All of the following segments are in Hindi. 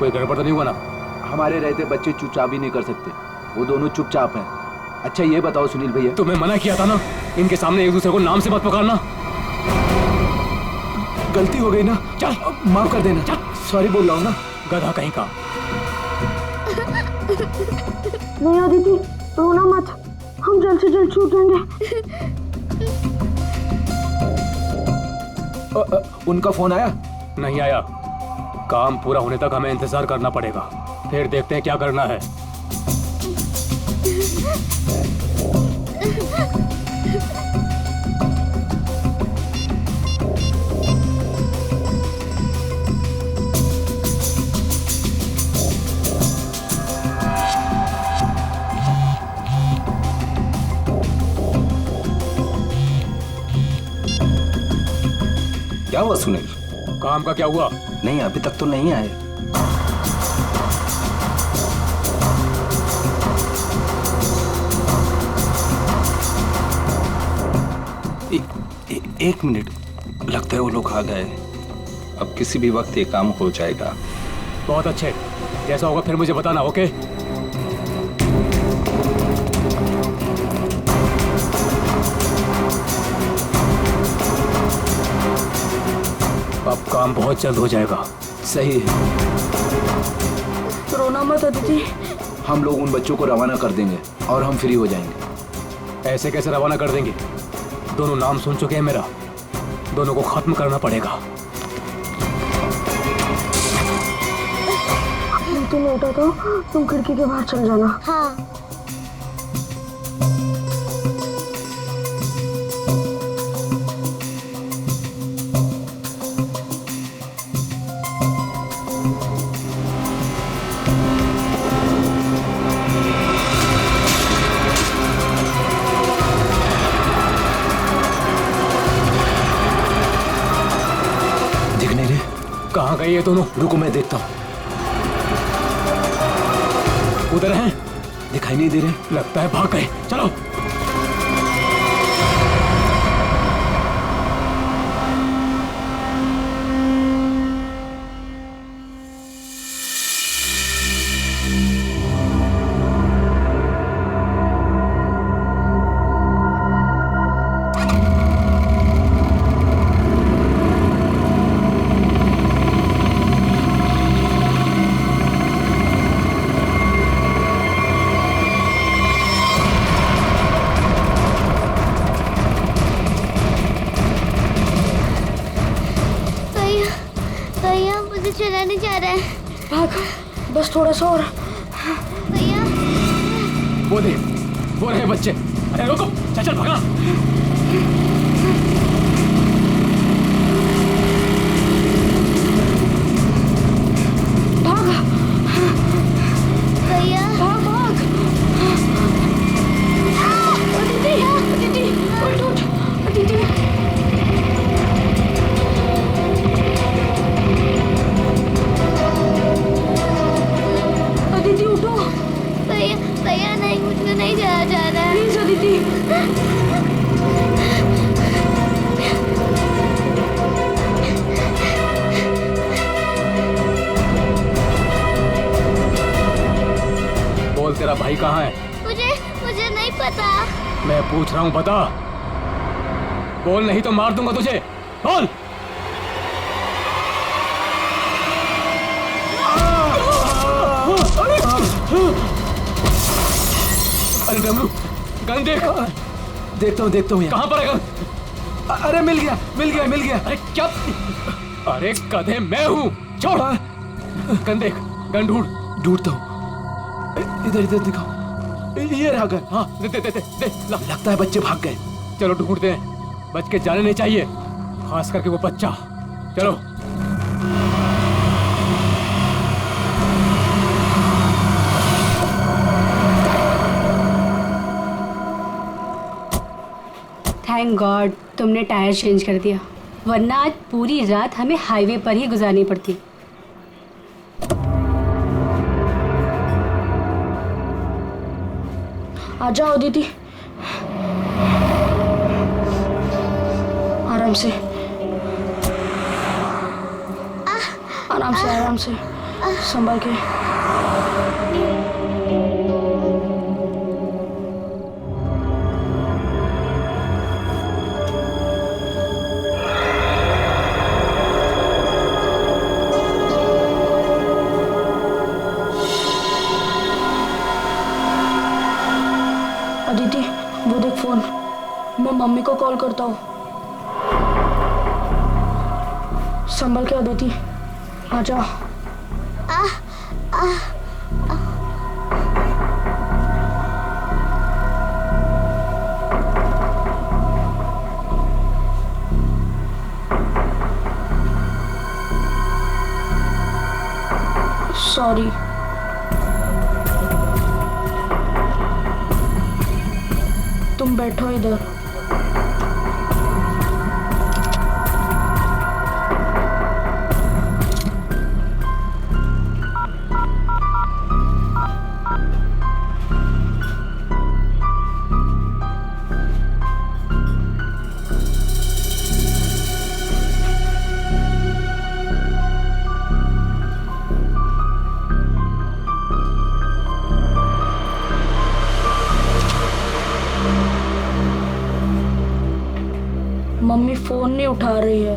कोई गड़बड़ तो नहीं हुआ ना? हमारे रहते बच्चे चुपचाप भी नहीं कर सकते, वो दोनों चुपचाप हैं। अच्छा ये बताओ सुनील भैया, तुम्हें मना किया था ना इनके सामने एक दूसरे को नाम से मत पुकारना। गलती हो गई ना, चल माफ कर देना। चल। सॉरी बोल रहा हूँ ना। गधा कहीं का। नहीं अदिति, रोना मत, हम जल्द से जल्द छूट जाएंगे। उनका फोन आया? नहीं आया। काम पूरा होने तक हमें इंतजार करना पड़ेगा, फिर देखते हैं क्या करना है। क्या हुआ सुनील? काम का क्या हुआ? नहीं अभी तक तो नहीं आए। एक मिनट, लगता है वो लोग आ गए। अब किसी भी वक्त ये काम हो जाएगा। बहुत अच्छे, जैसा होगा फिर मुझे बताना। ओके? अब काम बहुत जल्द हो जाएगा। सही है, रोना मत अदिति। हम लोग उन बच्चों को रवाना कर देंगे और हम फ्री हो जाएंगे। ऐसे कैसे रवाना कर देंगे? दोनों नाम सुन चुके हैं मेरा, दोनों को खत्म करना पड़ेगा। तुम उठा तो तुम खिड़की के बाहर चल जाना। हाँ। कहाँ गए ये दोनों? रुको मैं देखता हूँ। उधर हैं? दिखाई नहीं दे रहे। लगता है भाग गए। चलो। चलाने जा रहा है। भाग, बस थोड़ा सा और। भैया वो रहे बच्चे। अरे रुको, चल भागा। भाग भैया, भाग भाग। अदिति, अदिति, उठ अदिति। अदिति उठो। भैया नहीं, मुझको नहीं जाया जा रहा है। प्लीज अदिति। बोल, तेरा भाई कहाँ है? मुझे नहीं पता। मैं पूछ रहा हूँ, बता। बोल, नहीं तो मार दूंगा तुझे। बोल। अरे डमरू, गन देख। देखता हूँ कहाँ पर है गन? अरे मिल गया। अरे क्या? अरे गधे, मैं हूँ। छोड़। गन देख, गन ढूंढता हूँ। इधर दिखाओ। ये रहा गन। हाँ, दे ला। लगता है बच्चे भाग गए। चलो ढूंढते हैं, बच के जाने नहीं चाहिए, खास करके वो बच्चा। चलो। थैंक गॉड तुमने टायर चेंज कर दिया, वरना आज पूरी रात हमें हाईवे पर ही गुजारनी पड़ती। आ जाओ दीदी, आराम से, आराम से, आराम से। संभाल के। अदिति, वो देख फोन। मैं मम्मी को कॉल करता हूँ। संभल के अदिति, आ जाओ। सॉरी। तुम बैठो इधर। मम्मी फोन नहीं उठा रही है।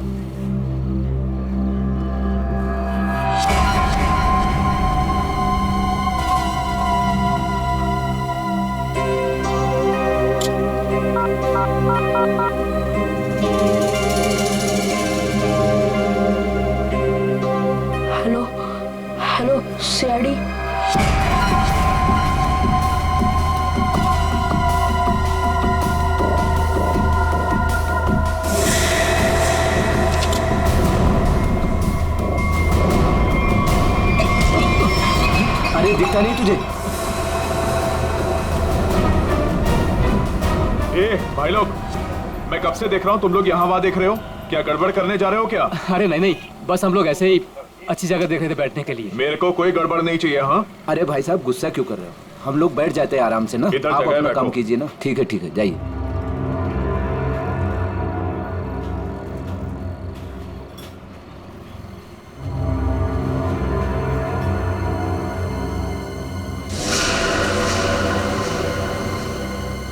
Hello hello CID. अरे दिखता नहीं तुझे? ए भाई लोग, मैं कब से देख रहा हूँ तुम लोग यहाँ वहाँ देख रहे हो। क्या गड़बड़ करने जा रहे हो क्या? अरे नहीं, बस हम लोग ऐसे ही अच्छी जगह देख रहे थे बैठने के लिए। मेरे को कोई गड़बड़ नहीं चाहिए। हाँ, अरे भाई साहब, गुस्सा क्यों कर रहे हो? हम लोग बैठ जाते हैं आराम से ना। इधर आप जगह अपना काम बैठो। कीजिए ना। ठीक है, जाइए।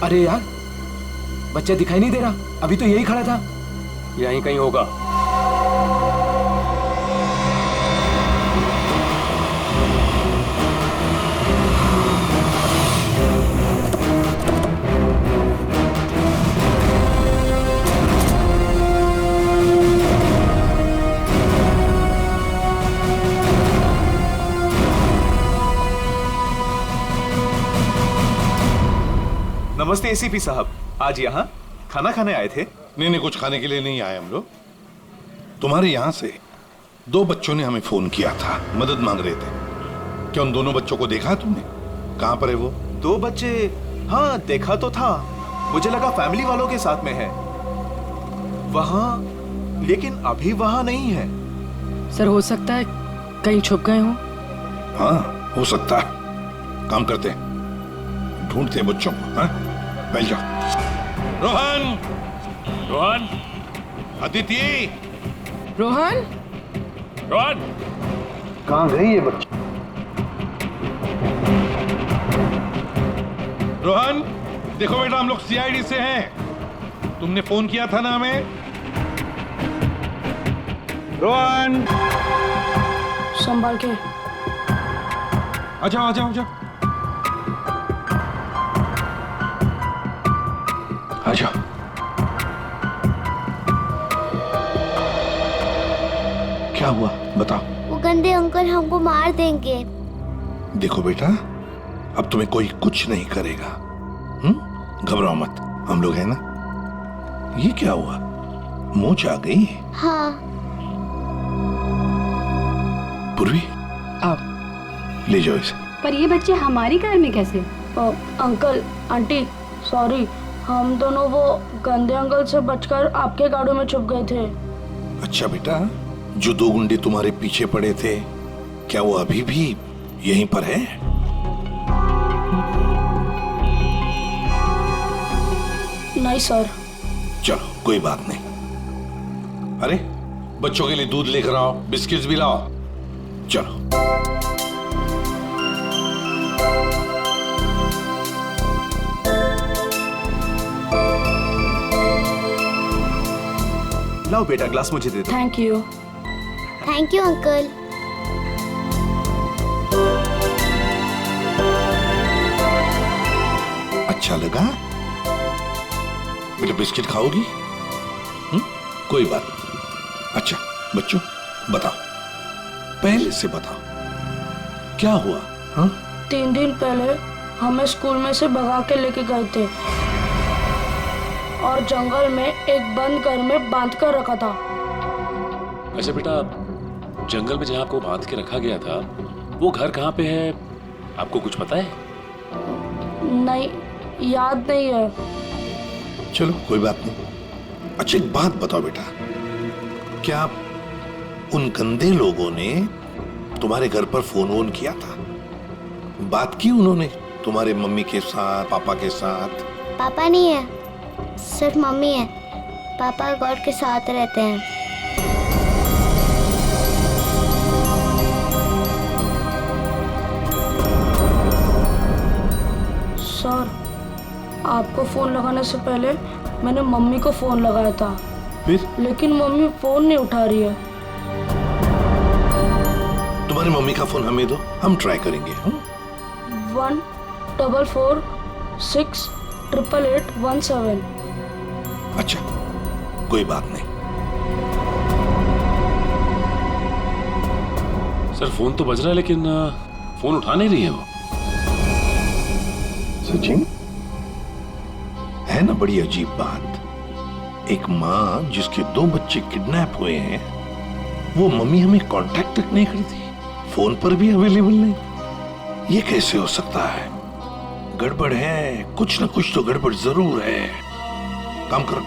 अरे यार, बच्चा दिखाई नहीं दे रहा। अभी तो यही खड़ा था। यहीं कहीं होगा। नमस्ते एसीपी साहब, आज यहाँ खाना खाने आए थे? नहीं, कुछ खाने के लिए नहीं आए हम लोग। तुम्हारे यहाँ से 2 बच्चों ने हमें फोन किया था, मदद मांग रहे थे। क्या उन दोनों बच्चों को देखा तुमने? कहाँ पर है वो? 2 बच्चे? हाँ, देखा तो था। मुझे लगा फैमिली वालों के साथ में है वहाँ, लेकिन अभी वहाँ नहीं है। सर, हो सकता है कहीं छुप गए हों। हाँ, हो सकता है। काम करते हैं, ढूंढते हैं बच्चों को। हाँ, बैठ जाओ। रोहन, अदिति, रोहन, कहाँ गई ये बच्चा? रोहन, देखो बेटा, हम लोग सीआईडी से हैं। तुमने फोन किया था ना हमें? रोहन, संभाल के। आ जाओ। अच्छा, क्या हुआ बताओ। वो गंदे अंकल हमको मार देंगे। देखो बेटा, अब तुम्हें कोई कुछ नहीं करेगा। घबराओ मत, हम लोग हैं ना। ये क्या हुआ, मोच आ गई? हाँ। पूर्वी, आओ। ले जाओ इसे। पर ये बच्चे हमारी कार में कैसे? अंकल, आंटी, सॉरी, हम दोनों वो गंदे अंकल से बचकर आपके गाड़ी में छुप गए थे। अच्छा बेटा, जो 2 गुंडे तुम्हारे पीछे पड़े थे, क्या वो अभी भी यहीं पर है? नहीं सर। चलो, कोई बात नहीं। अरे, बच्चों के लिए दूध लेकर आओ, बिस्किट्स भी लाओ। चलो। लाओ बेटा, ग्लास मुझे दे दो। Thank you. Thank you uncle. अच्छा लगा? बेटा बिस्किट खाओगी? कोई बात नहीं। अच्छा बच्चों बताओ, पहले से बताओ क्या हुआ? हाँ? 3 दिन पहले हमें स्कूल में से भगा के लेके गए थे और जंगल में एक बंद घर में बांध कर रखा था। अच्छा बेटा, जंगल में जहाँ आपको बांध के रखा गया था वो घर कहाँ पे है, आपको कुछ पता है? नहीं, याद नहीं है। चलो कोई बात नहीं। अच्छा एक बात बताओ बेटा, क्या उन गंदे लोगों ने तुम्हारे घर पर फोन वोन किया था? बात की उन्होंने तुम्हारे मम्मी के साथ, पापा के साथ? पापा नहीं है, सिर्फ मम्मी है। पापा गॉड के साथ रहते हैं। सर, आपको फोन लगाने से पहले मैंने मम्मी को फोन लगाया था, फिर लेकिन मम्मी फोन नहीं उठा रही है। तुम्हारी मम्मी का फोन हमें दो, हम ट्राई करेंगे। 144688817। अच्छा कोई बात नहीं। सर फोन तो बज रहा है लेकिन फोन उठा नहीं रही है वो। सचिन, है ना बड़ी अजीब बात, एक माँ जिसके 2 बच्चे किडनैप हुए हैं वो मम्मी हमें कांटेक्ट तक नहीं करती, फोन पर भी अवेलेबल नहीं। ये कैसे हो सकता है? गड़बड़ है, कुछ ना कुछ तो गड़बड़ जरूर है। काम करो,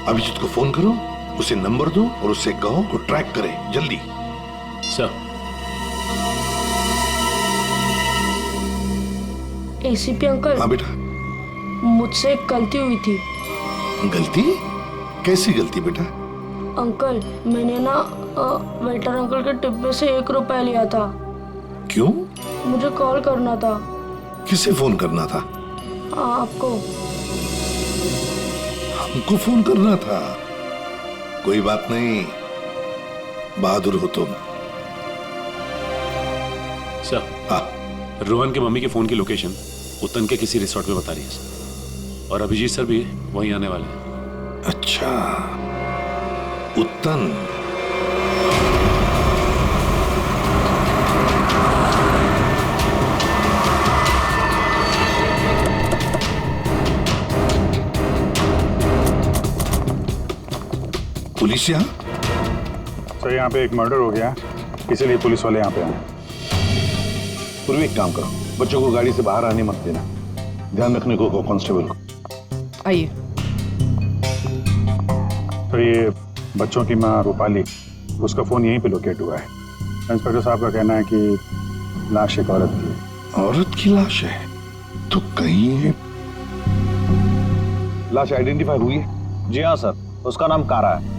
अभिजीत को फोन करो, उसे नंबर दो और उससे कहो वो ट्रैक करे जल्दी। सर। ACP uncle. हाँ बेटा। मुझसे एक गलती हुई थी। गलती? कैसी गलती बेटा? अंकल, मैंने ना वेटर अंकल के डिब्बे से 1 रुपया लिया था। क्यों? मुझे कॉल करना था। किसे फोन करना था? आपको। हमको फोन करना था? कोई बात नहीं, बहादुर हो तुम। सर। हाँ। रोहन के मम्मी के फोन की लोकेशन उत्तन के किसी रिसोर्ट में बता रही है सर, और अभिजीत सर भी वहीं आने वाले हैं। अच्छा, उत्तन। पुलिस यहाँ? सर यहाँ पे एक मर्डर हो गया, इसीलिए पुलिस वाले यहाँ पे आए। पूर्वी एक काम करो, बच्चों को गाड़ी से बाहर आने मत देना, ध्यान रखने को कहो कांस्टेबल को। आइए। तो ये बच्चों की माँ रूपाली, उसका फोन यहीं पे लोकेट हुआ है। इंस्पेक्टर साहब का कहना है कि लाश एक औरत की है। औरत की लाश है? तो कहीं लाश आइडेंटिफाई हुई है? जी हाँ सर, उसका नाम कारा है।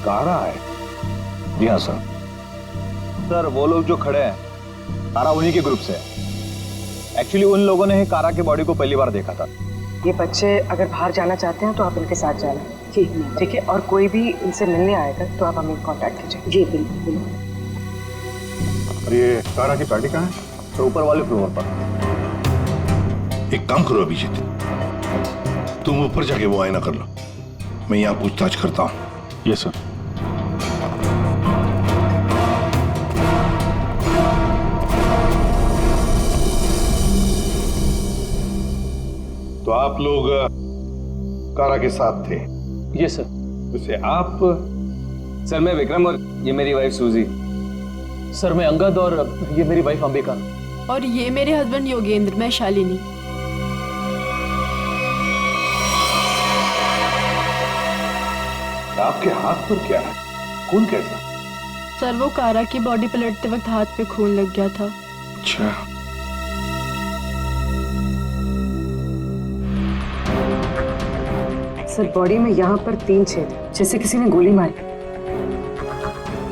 कारा है? जी हाँ सर। सर वो लोग जो खड़े हैं, कारा उन्हीं के ग्रुप से है। एक्चुअली उन लोगों ने ही कारा के बॉडी को पहली बार देखा था। ये बच्चे अगर बाहर जाना चाहते हैं तो आप इनके साथ जाना। ठीक है, और कोई भी इनसे मिलने आएगा तो आप हमें कांटेक्ट कीजिए। जी बिल्कुल। और ये कारा की पार्टी कहाँ है? तो ऊपर वाले फ्लोर पर। एक काम करो अभिजीत, तुम ऊपर जाके वो आईना कर लो, मैं यहाँ पूछताछ करता हूँ। Yes sir. तो आप लोग कारा के साथ थे? ये सर। वैसे आप? सर मैं विक्रम और ये मेरी वाइफ सूजी। सर मैं अंगद और ये मेरी वाइफ अंबिका। और ये मेरे हस्बैंड योगेंद्र, मैं शालिनी। आपके हाथ पर क्या है? खून कैसा? सर वो कारा की बॉडी पलटते वक्त हाथ पे खून लग गया था। अच्छा। सर बॉडी में यहाँ पर 3 छेद, जैसे किसी ने गोली मारी।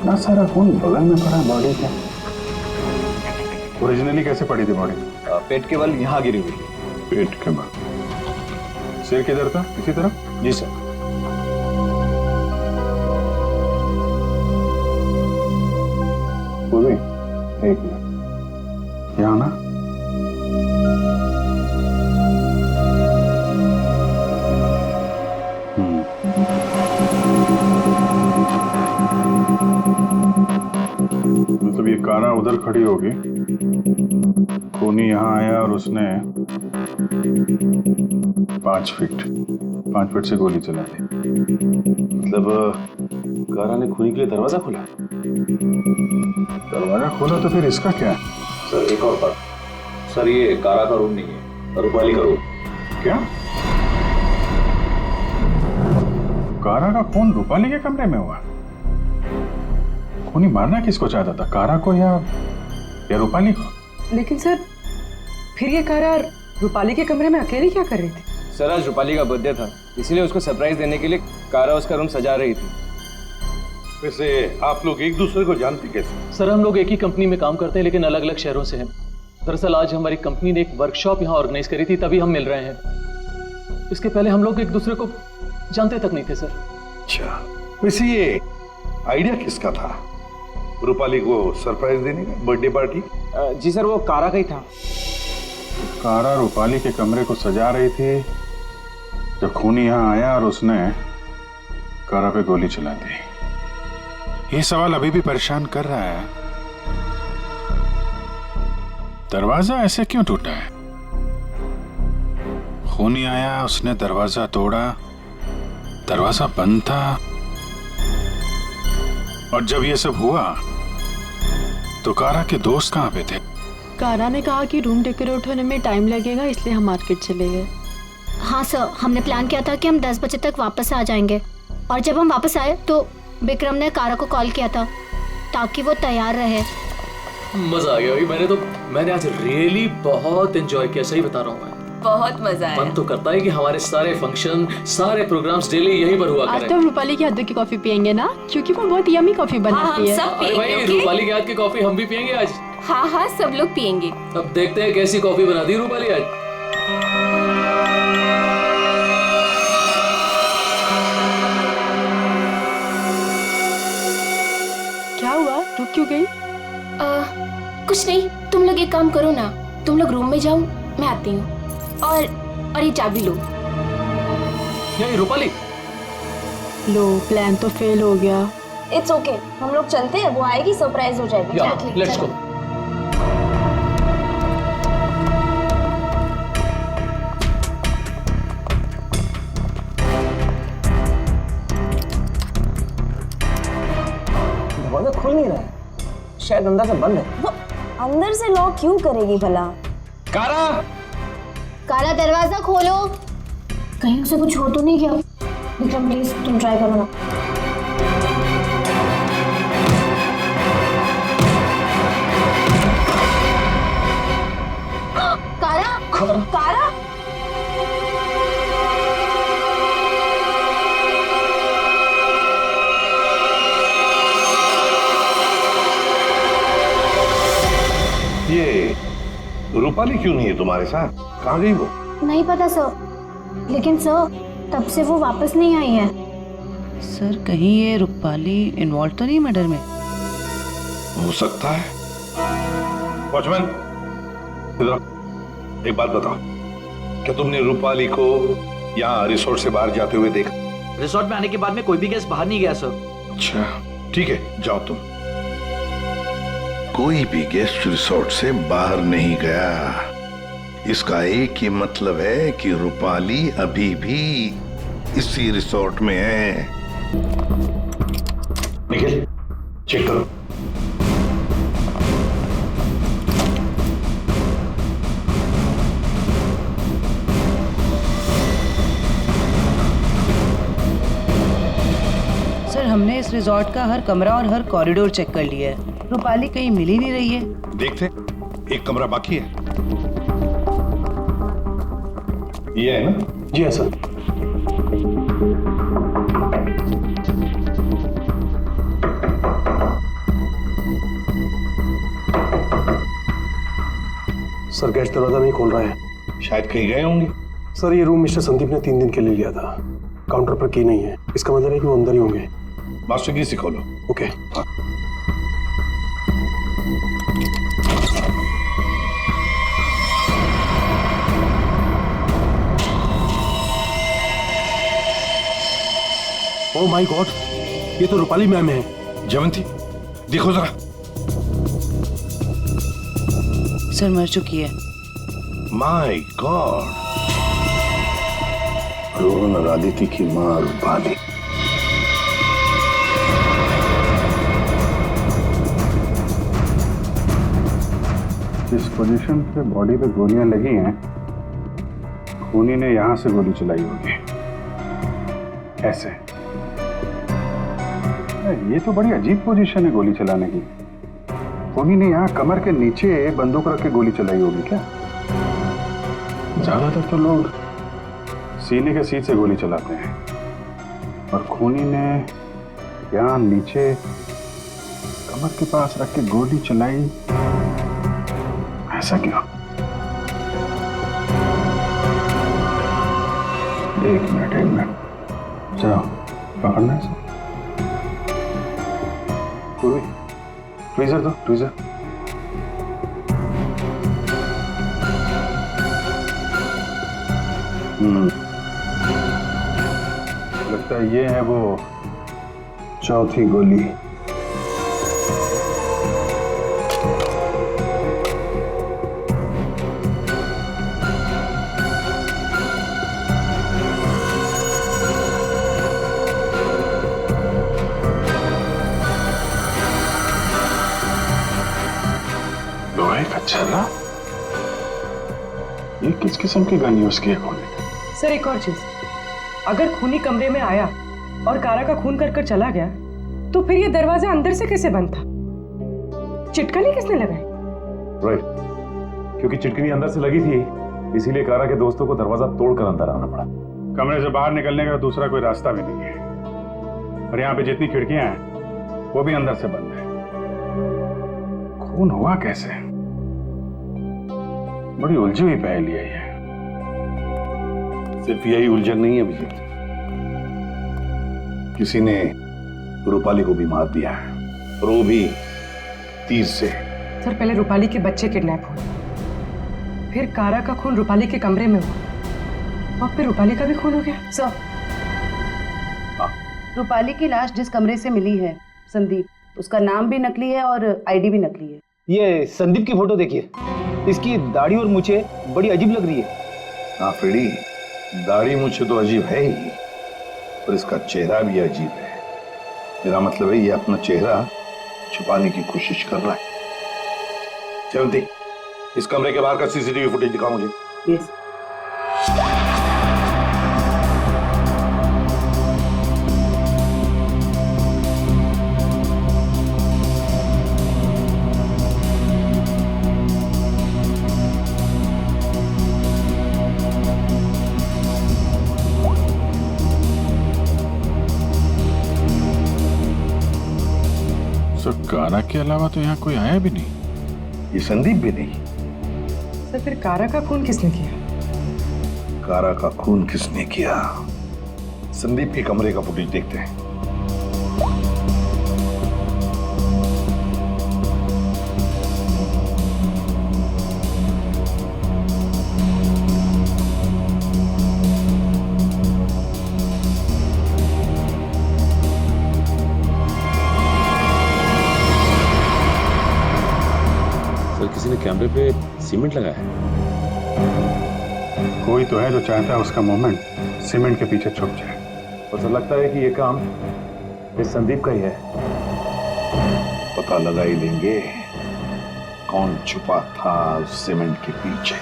इतना सारा खून बगल में पड़ा बॉडी के। ओरिजिनली कैसे पड़ी थी बॉडी? पेट के बल यहाँ गिरी हुई थी। पेट के बल। सिर किधर था? इसी तरफ? जी सर। पूरी एक मिनट यहाँ ना। मतलब ये कारा उधर खड़ी होगी, खूनी यहाँ आया और उसने 5 फीट से गोली चला दी। मतलब कारा ने खूनी के लिए दरवाजा खोला? दरवाजा खोला तो फिर इसका क्या है? सर एक और बात, सर ये कारा का रूम नहीं है, रूपाली का रूम। क्या? कारा का खून रूपाली के कमरे में हुआ? खूनी मारना किसको चाहता था, कारा को या रूपाली को? लेकिन सर फिर ये कारा रूपाली के कमरे में अकेली क्या कर रही थी? सर आज रूपाली का बर्थडे था, इसलिए उसको सरप्राइज देने के लिए कारा उसका रूम सजा रही थी। वैसे आप लोग एक दूसरे को जानते कैसे? सर हम लोग एक ही कंपनी में काम करते हैं लेकिन अलग अलग शहरों से हैं। दरअसल आज हमारी कंपनी ने एक वर्कशॉप यहाँ ऑर्गेनाइज करी थी, तभी हम मिल रहे हैं। इसके पहले हम लोग एक दूसरे को जानते तक नहीं थे सर। अच्छा, वैसे ये आइडिया किसका था, रूपाली को सरप्राइज देने का, बर्थडे पार्टी? जी सर वो कारा का ही था। कारा रूपाली के कमरे को सजा रही थी जब खूनी यहाँ आया और उसने कारा पे गोली चला दी। ये सवाल अभी भी परेशान कर रहा है, दरवाजा ऐसे क्यों टूटा है? खूनी आया, उसने दरवाजा तोड़ा, दरवाजा बंद था, और जब ये सब हुआ तो कारा के दोस्त कहाँ पे थे? कारा ने कहा कि रूम डेकोरेट होने में टाइम लगेगा, इसलिए हम मार्केट चले गए। हाँ सर, हमने प्लान किया था कि हम 10 बजे तक वापस आ जाएंगे, और जब हम वापस आए तो विक्रम ने कारा को कॉल किया था ताकि वो तैयार रहे। मजा आ गया भाई, मैंने आज रियली बहुत एंजॉय किया, सही बता रहा हूँ मैं। बहुत मजा आया। मन तो करता है कि हमारे सारे फंक्शन, सारे प्रोग्राम्स डेली यहीं पर हुआ करें। आज तो हम रूपाली के हाथ की कॉफी पियेंगे ना, क्योंकि वो बहुत यम्मी कॉफी बनाती है। अरे भाई रूपाली के हाथ की कॉफी हम भी पियेंगे आज। हाँ हाँ सब लोग पियेंगे। अब देखते हैं कैसी कॉफी बनाती है रूपाली आज। क्या हुआ, रुक क्यों गई? कुछ नहीं, तुम लोग एक काम करो ना, तुम लोग रूम में जाओ, मैं आती हूँ। और ये चाबी लो। ये रूपाली, लो प्लान तो फेल हो गया। इट्स ओके, हम लोग चलते हैं, वो आएगी सरप्राइज हो जाएगी। Let's go. दरवाजा खुल नहीं रहा है, शायद अंदर से बंद है। वो अंदर से लॉक क्यों करेगी भला? कारा दरवाजा खोलो। कहीं उसे कुछ हो तो नहीं गया? विक्रम प्लीज तुम ट्राई करो ना। कारा, कारा, ये रूपाली क्यों नहीं है तुम्हारे साथ? कहाँ गई वो? नहीं पता सर, लेकिन सर तब से वो वापस नहीं आई है। सर कहीं ये रूपाली इन्वॉल्व तो नहीं मर्डर में? हो सकता है। वॉचमैन, एक बात बताओ, क्या तुमने रूपाली को यहाँ रिसोर्ट से बाहर जाते हुए देखा? रिसोर्ट में आने के बाद में कोई भी गेस्ट बाहर नहीं गया सर। अच्छा ठीक है, जाओ तुम। कोई भी गेस्ट रिसोर्ट से बाहर नहीं गया, इसका एक ही मतलब है कि रूपाली अभी भी इसी रिसोर्ट में है। निखिल, चेक करो। सर हमने इस रिजॉर्ट का हर कमरा और हर कॉरिडोर चेक कर लिया है, रूपाली कहीं मिल ही नहीं रही है। देखते, एक कमरा बाकी है। ये है ना? जी हाँ सर। सर गैस दरवाजा नहीं खोल रहा है। शायद कहीं गए होंगे। सर ये रूम मिस्टर संदीप ने 3 दिन के लिए लिया था। काउंटर पर की नहीं है, इसका मतलब है कि वो अंदर ही होंगे। मास्टर की से खोलो। ओके। ओह माय गॉड, ये तो रूपाली मैम है। जयवंती देखो जरा। सर मर चुकी है। माय गॉड, रोहन और आदित्य की मां रूपाली। जिस पोजीशन पे बॉडी पे गोलियां लगी हैं, खूनी ने यहां से गोली चलाई होगी। ऐसे। ये तो बड़ी अजीब पोजीशन है गोली चलाने की। खूनी ने यहाँ कमर के नीचे बंदूक रख के गोली चलाई होगी क्या? ज्यादातर तो लोग सीने के सीट से गोली चलाते हैं, और खूनी ने यहाँ नीचे कमर के पास रख के गोली चलाई। ऐसा क्यों? एक मिनट चलो पकड़ना है। ट्वीजर दो, ट्वीजर। लगता है ये है वो चौथी गोली। चला, ये किस किस्म की गन यूज की है खूनी ने? सर एक और चीज, अगर खूनी कमरे में आया और कारा का खून कर चला गया, तो फिर ये दरवाजा अंदर से कैसे बंद था? चिटकनी किसने लगाई? राइट, क्योंकि चिटकनी अंदर से लगी थी, इसीलिए कारा के दोस्तों को दरवाजा तोड़कर अंदर आना पड़ा। कमरे से बाहर निकलने का दूसरा कोई रास्ता भी नहीं है, और यहाँ पे जितनी खिड़कियां हैं वो भी अंदर से बंद है। खून हुआ कैसे? बड़ी उलझी हुई पहेली है ये। सिर्फ यही उलझन नहीं है अभिजीत, किसी ने रूपाली को भी मार दिया है, और वो भी तीर से। सर पहले रूपाली के बच्चे किडनैप हुए, फिर कारा का खून रूपाली के कमरे में हुआ, और फिर रूपाली का भी खून हो गया। सर रूपाली की लाश जिस कमरे से मिली है, संदीप, उसका नाम भी नकली है और आईडी भी नकली है। ये संदीप की फोटो देखिए, इसकी दाढ़ी और मूछें बड़ी अजीब लग रही है। हाँ फ्रेडी, दाढ़ी मूछें तो अजीब है ही, पर इसका चेहरा भी अजीब है। मेरा मतलब है ये अपना चेहरा छुपाने की कोशिश कर रहा है। जयवंती, इस कमरे के बाहर का सीसीटीवी फुटेज दिखाओ मुझे। यस। कारा के अलावा तो यहाँ कोई आया भी नहीं। ये संदीप भी नहीं। सर फिर कारा का खून किसने किया? कारा का खून किसने किया? संदीप के कमरे का फुटेज देखते हैं। किसी ने कैमरे पे सीमेंट लगाया है। कोई तो है जो चाहता है उसका मूवमेंट सीमेंट के पीछे छुप जाए। और तो लगता है कि ये काम इस संदीप का ही है। पता लगा ही लेंगे कौन छुपा था सीमेंट के पीछे।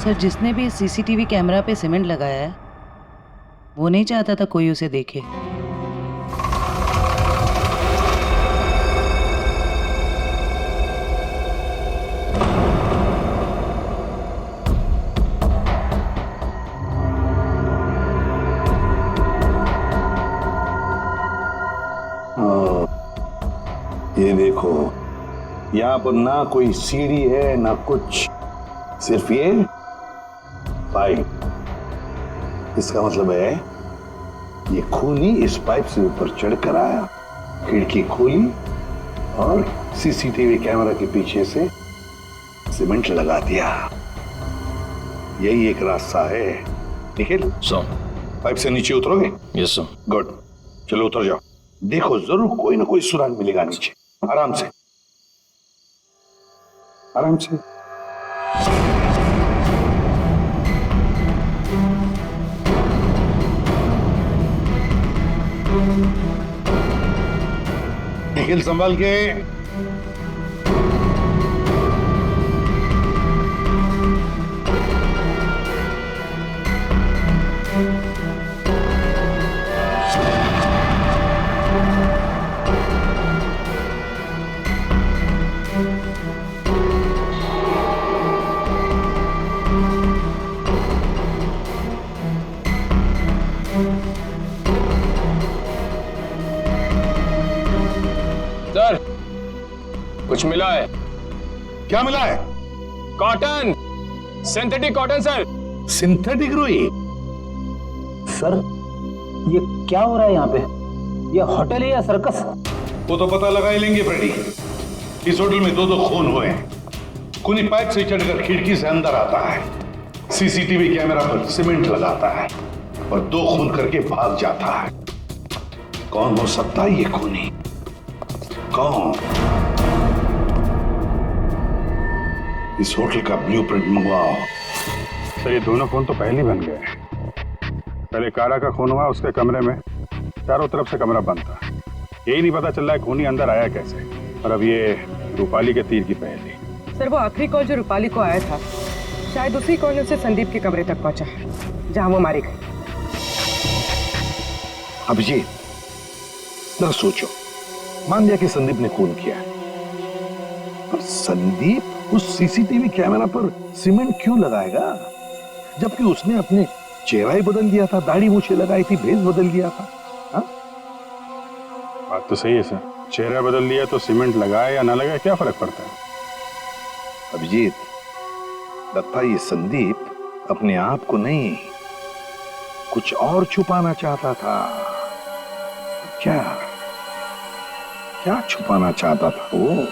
सर जिसने भी सीसीटीवी कैमरा पे सीमेंट लगाया है, वो नहीं चाहता था कोई उसे देखे। ये देखो, यहाँ पर ना कोई सीढ़ी है ना कुछ, सिर्फ ये पाइप। इसका मतलब है ये खूनी इस पाइप से ऊपर चढ़कर आया, खिड़की खोली और सीसीटीवी कैमरा के पीछे से सीमेंट लगा दिया। यही एक रास्ता है। निखिल सर, पाइप से नीचे उतरोगे? Yes sir. गुड, चलो उतर जाओ। देखो जरूर कोई ना कोई सुराग मिलेगा नीचे। आराम से, आराम से। निखिल संभाल के। सर, कुछ मिला है। क्या मिला है? Cotton, synthetic cotton sir. Synthetic रुई? सर, ये क्या हो रहा है यहाँ पे? ये होटल है या सर्कस? वो तो पता लगा ही लेंगे फ्रेडी। इस होटल में 2 खून हुए हैं। खूनी पाइप से चढ़कर खिड़की से अंदर आता है, सीसीटीवी कैमरा पर सीमेंट लगाता है और 2 खून करके भाग जाता है। कौन हो सकता है ये खूनी? कौन? इस होटल का ब्लूप्रिंट मंगवाओ। सर, ये दोनों खून तो पहले बन गए। पहले कारा का खून हुआ, उसके कमरे में चारों तरफ से कमरा बंद था। यही नहीं पता चल रहा है खूनी अंदर आया कैसे। और अब ये रूपाली के तीर की पहेली। सर, वो आखिरी कॉल जो रूपाली को आया था, शायद उसी कॉल में उसे संदीप के कमरे तक पहुंचा, जहां वो मारी गई। अभिजीत, जरा सोचो, मान लिया कि संदीप ने खून किया, पर संदीप उस सीसीटीवी कैमरा पर सीमेंट क्यों लगाएगा, जबकि उसने अपने चेहरा ही बदल दिया था, दाढ़ी मूछें लगाई थी, भेष बदल दिया था। हा? बात तो सही है सर, चेहरा बदल दिया तो सीमेंट लगाए या ना लगाए क्या फर्क पड़ता है? अभिजीत, लगता है ये संदीप अपने आप को नहीं, कुछ और छुपाना चाहता था। क्या क्या छुपाना चाहता था वो?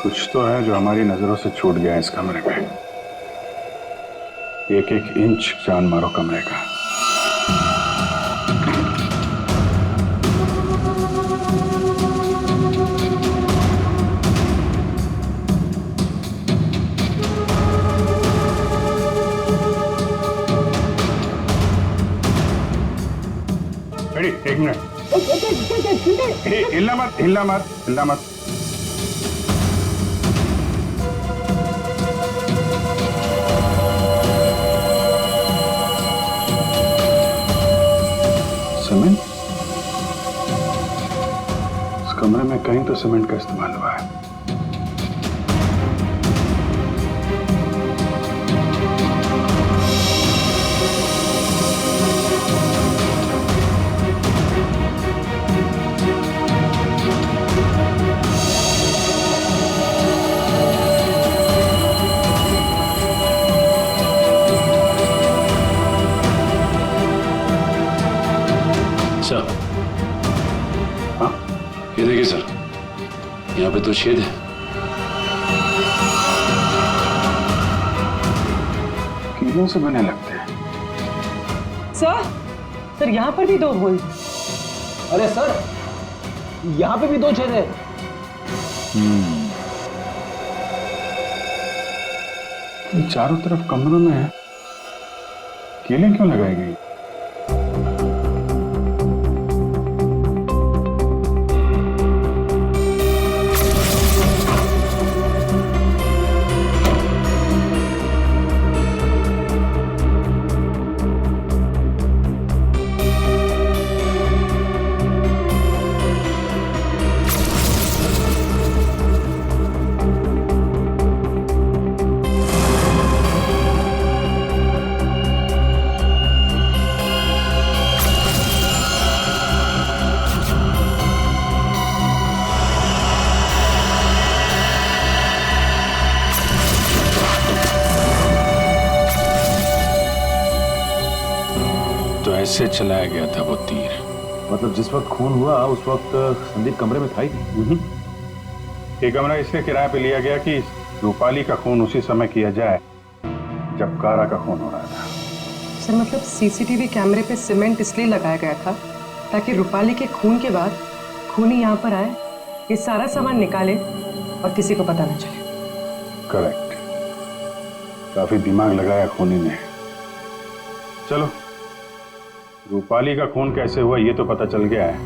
कुछ तो है जो हमारी नजरों से छूट गया इस कमरे में। एक एक इंच जान मारो कमरे का। एक मिनट, हिलना मत, हिलना मत, हिलना मत। सीमेंट? इस कमरे में कहीं तो सीमेंट का इस्तेमाल हुआ है। सर, हाँ, ये देखिए सर, यहाँ पे तो छेद है। कीलों से बने लगते हैं। सर, यहाँ पर भी 2 होल। अरे सर, यहाँ पे भी 2 छेद है। चारों तरफ कमरों में कीलें क्यों लगाई गई? से चलाया गया था वो तीर? मतलब जिस वक्त खून हुआ उस वक्त संदीप कमरे में था ही नहीं। ये कमरा इसलिए किराए पे लिया गया कि रूपाली का खून उसी समय किया जाए जब कारा का खून हो रहा था। सर मतलब सीसीटीवी कैमरे पे सीमेंट इसलिए लगाया गया था ताकि रूपाली के खून के बाद खूनी यहाँ पर आए, ये सारा सामान निकाले और किसी को पता न चले। करेक्ट, काफी दिमाग लगाया खूनी ने। चलो, रूपाली का खून कैसे हुआ ये तो पता चल गया है,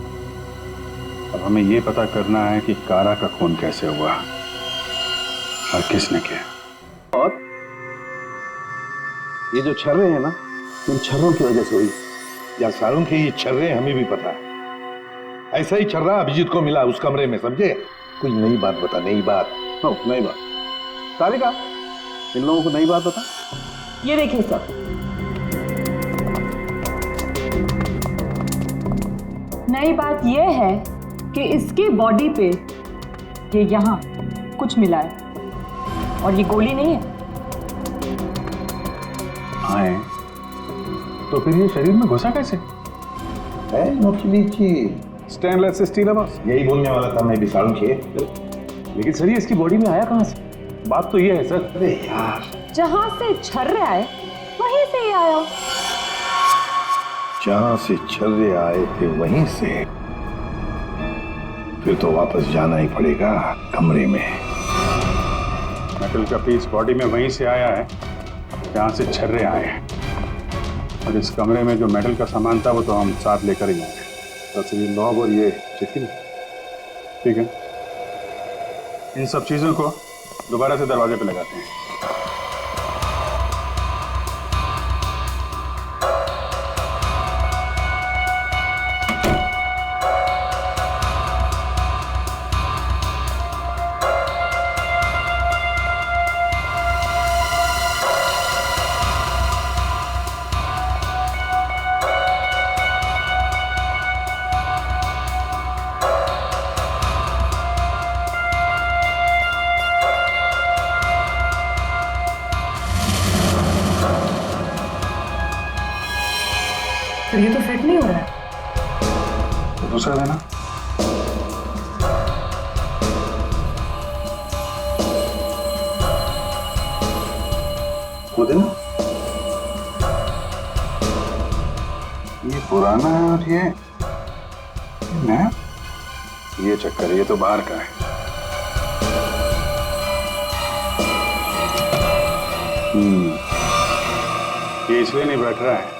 अब हमें ये पता करना है कि कारा का खून कैसे हुआ और किसने किया। और ये जो छर्रे हैं ना, इन छर्रों की वजह से हुई। या सारों के ये छर्रे हमें भी पता है। ऐसा ही छर्रा अभिजीत को मिला उस कमरे में, समझे? कोई नई बात बता, नई बात। हाँ, नई बात। तारिका, इन लोगों को नई बात बता। ये देखिए सर, नई बात यह है कि इसकी बॉडी पे ये यहाँ कुछ मिला है और ये गोली नहीं है। हाँ, तो फिर ये शरीर में घुसा कैसे? है नोचली चीज, स्टेनलेस स्टील है बस। यही बोलने वाला था मैं भी सारुण के। लेकिन सर ये इसकी बॉडी में आया कहाँ से? बात तो ये है सर। अरे यार, जहां से छर्रे आए वहीं से ही आया। जहां से छर्रे आए थे वहीं से, फिर तो वापस जाना ही पड़ेगा कमरे में। मेटल का पीस बॉडी में वहीं से आया है जहां से छर्रे आए हैं, और इस कमरे में जो मेटल का सामान था वो तो हम साथ लेकर ही आए। तो ये नॉब और ये चिट्ठी, ठीक है, इन सब चीजों को दोबारा से दरवाजे पे लगाते हैं। तो ये तो फिट नहीं हो रहा है। तो दूसरा देना। वो देना। ये पुराना है और ये नया। ये चक्कर है, ये तो बाहर का है। ये इसलिए नहीं बैठ रहा है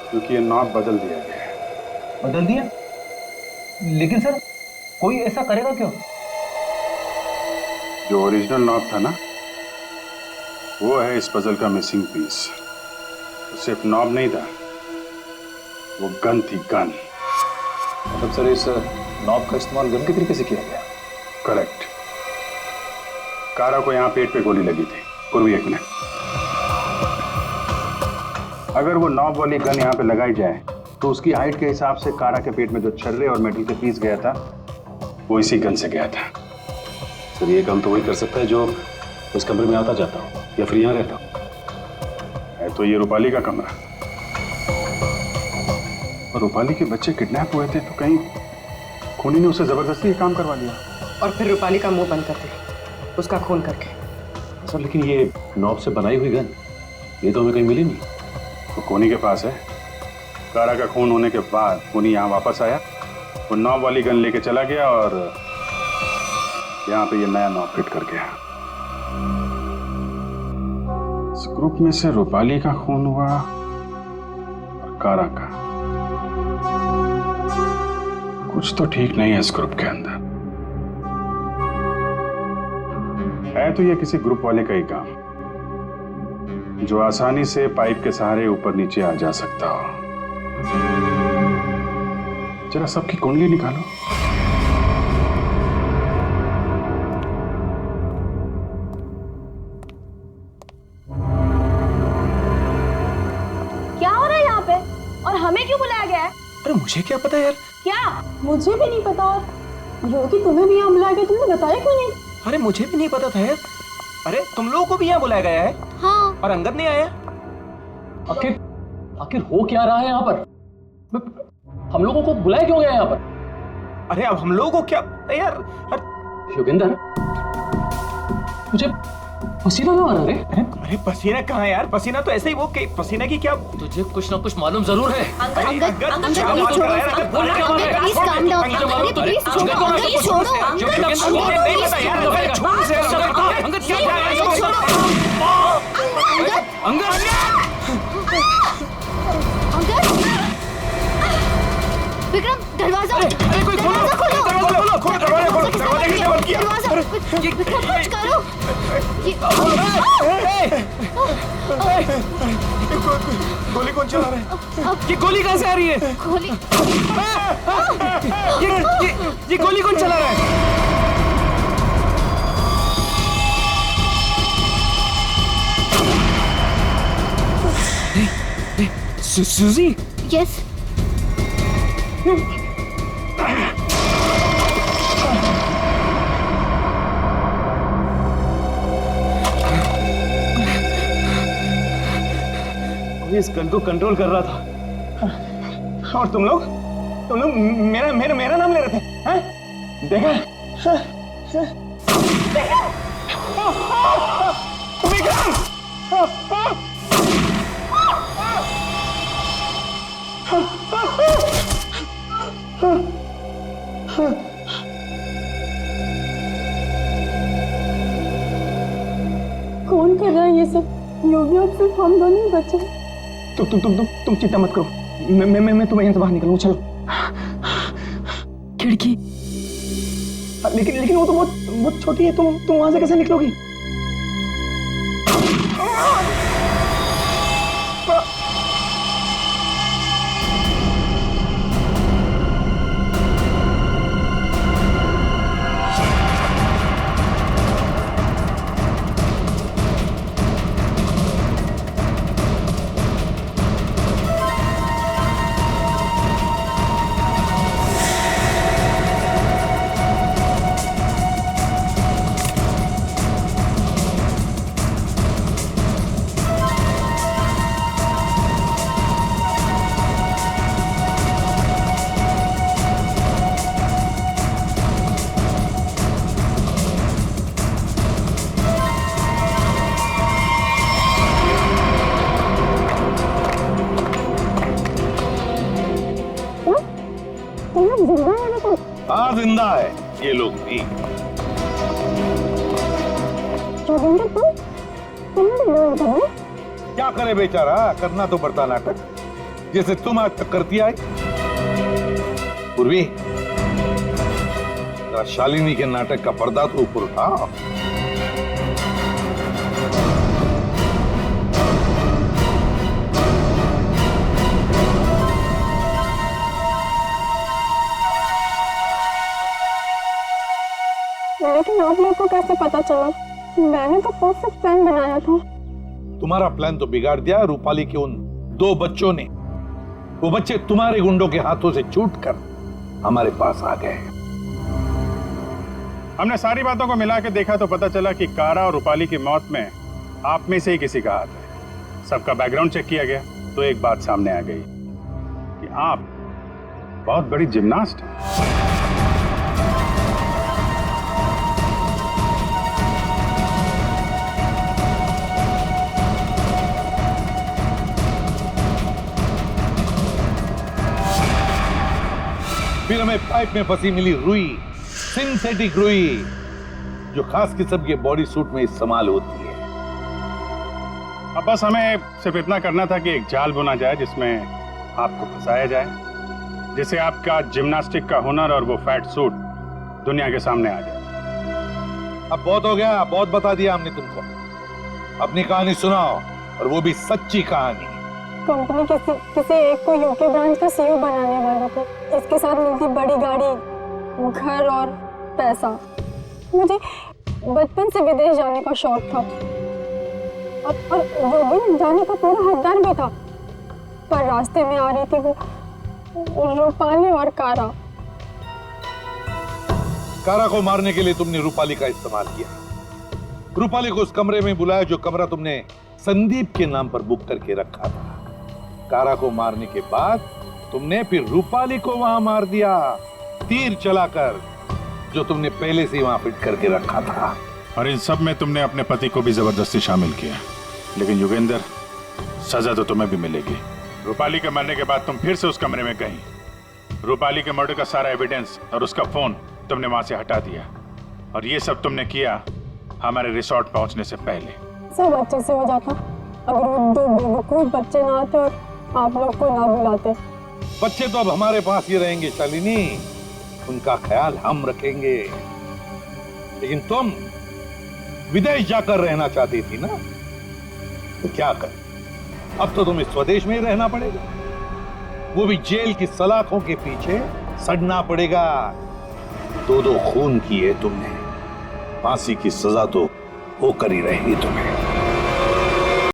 क्योंकि ये नॉब बदल दिया गया है। बदल दिया? लेकिन सर कोई ऐसा करेगा क्यों? जो ओरिजिनल नॉब था ना, वो है इस पजल का मिसिंग पीस। सिर्फ नॉब नहीं था, वो गन थी, गन। मतलब सर इस नॉब का इस्तेमाल गन के तरीके से किया गया? करेक्ट। कारा को यहाँ पेट पे गोली लगी थी। पूर्वी, एक मिनट। अगर वो नॉब वाली गन यहाँ पे लगाई जाए तो उसकी हाइट के हिसाब से कारा के पेट में जो छर्रे और मेटल के पीस गया था वो इसी गन से गया था। सर ये काम तो वही कर सकता है जो उस कमरे में आता जाता हो या फिर यहाँ रहता हो। है तो ये रूपाली का कमरा, और रूपाली के बच्चे किडनैप हुए थे तो कहीं खूनी ने उसे जबरदस्ती ये काम करवा दिया और फिर रूपाली का मुंह बंद कर दिया उसका खून करके। सर लेकिन ये नॉब से बनाई हुई गन, ये तो हमें कहीं मिली नहीं। तो खूनी के पास है। कारा का खून होने के बाद खूनी यहाँ वापस आया, वो नॉब वाली गन लेके चला गया और यहाँ पे ये नया नॉब फिट कर गया। इस ग्रुप में से रूपाली का खून हुआ और कारा का। कुछ तो ठीक नहीं है इस ग्रुप के अंदर। है तो ये किसी ग्रुप वाले का ही काम जो आसानी से पाइप के सहारे ऊपर नीचे आ जा सकता हो। जरा सबकी कुंडली निकालो। क्या हो रहा है यहाँ पे और हमें क्यों बुलाया गया है? अरे मुझे क्या पता यार। क्या? मुझे भी नहीं पता। और रोकी, तुम्हें भी यहाँ बुलाया गया, तुमने बताया क्यों नहीं? अरे मुझे भी नहीं पता था यार। अरे तुम लोगों को भी यहाँ बुलाया गया है? हाँ। और अंगद नहीं आया? आखिर हो क्या रहा है यहाँ पर? हम लोगों को बुलाया क्यों गया यहाँ पर? अरे अब हम लोगों को क्या यार? योगेंद्र, मुझे पसीना क्यों आ रहा है? अरे पसीना कहाँ है यार? पसीना तो ऐसे ही वो पसीना की क्या? तुझे कुछ ना कुछ मालूम जरूर है। विक्रम, दरवाजा! अरे कोई खोलो! दरवाजा खोलो! दरवाजा किसने बंद किया? विक्रम, कुछ करो! गोली कौन चला रहा है? ये गोली कहाँ से आ रही है? गोली! ये गोली कौन चला रहा है? सुजी? यस। इस गन को कंट्रोल कर रहा था और तुम लोग मेरा नाम ले रहे थे, हैं? देखा? विक्रम! कौन कर रहा है ये सब? योगी अब सिर्फ हम दोनों ही बचे। तुम चिंता मत करो, मैं तुम्हें यहाँ से बाहर निकलूंगा। चलो। खिड़की। लेकिन वो तो बहुत छोटी है, तुम वहां से कैसे निकलोगी? हाँ जिंदा है ये लोग भी। क्या करे बेचारा, करना तो पड़ता नाटक, जैसे तुम आज तक करती आए। पूर्वी, शालिनी के नाटक का पर्दा तो ऊपर उठा। लेकिन आप लोग को कैसे पता चला? मैंने तो परफेक्ट प्लान बनाया था। तुम्हारा प्लान तो बिगाड़ दिया रूपाली के उन 2 बच्चों ने। वो बच्चे तुम्हारे गुंडों के हाथों से छूटकर हमारे पास आ गए। हमने सारी बातों को मिला के देखा तो पता चला कि कारा और रूपाली की मौत में आप में से ही किसी का हाथ है। सबका बैकग्राउंड चेक किया गया तो एक बात सामने आ गई कि आप बहुत बड़ी जिम्नास्ट हैं। फिर हमें पाइप में फंसी मिली रुई, सिंथेटिक रुई, जो खास किस्म के बॉडी सूट में इस्तेमाल होती है। अब बस हमें सिर्फ इतना करना था कि एक जाल बुना जाए जिसमें आपको फंसाया जाए, जिससे आपका जिम्नास्टिक का हुनर और वो फैट सूट दुनिया के सामने आ जाए। अब बहुत हो गया, बहुत बता दिया हमने तुमको। अपनी कहानी सुनाओ, और वो भी सच्ची कहानी। कंपनी किसी एक को यूके ब्रांच का सीईओ बनाने वाला था। इसके साथ मिलती बड़ी गाड़ी, घर और पैसा। मुझे बचपन से विदेश जाने का शौक था और योगी जाने का पूरा हकदार भी था, पर रास्ते में आ रही थी वो रूपाली और कारा। कारा को मारने के लिए तुमने रूपाली का इस्तेमाल किया। रूपाली को उस कमरे में बुलाया जो कमरा तुमने संदीप के नाम पर बुक करके रखा था। कारा को मारने के बाद तुमने फिर रूपाली को वहां मार दिया, तीर चलाकर, जो तुमने पहले से वहां फिट करके रखा था। और इन सब में तुमने अपने पति को भी जबरदस्ती शामिल किया। लेकिन योगेंद्र, सजा तो तुम्हें भी मिलेगी। रूपाली के मरने के बाद तुम फिर से उस कमरे में गई। रूपाली के मर्डर का सारा एविडेंस और उसका फोन तुमने वहां से हटा दिया। और ये सब तुमने किया हमारे रिसोर्ट पहुंचने से पहले। सब अच्छे से हो जाता अगर वो दो बेवकूफ बच्चे ना आते और आप लोग को ना बुलाते। बच्चे तो अब हमारे पास ही रहेंगे शालिनी, उनका ख्याल हम रखेंगे। लेकिन तुम विदेश जाकर रहना चाहती थी ना, तो क्या कर, अब तो तुम्हें स्वदेश में ही रहना पड़ेगा, वो भी जेल की सलाखों के पीछे सड़ना पड़ेगा। दो खून किए तुमने, फांसी की सजा तो होकर ही रहेगी तुम्हें।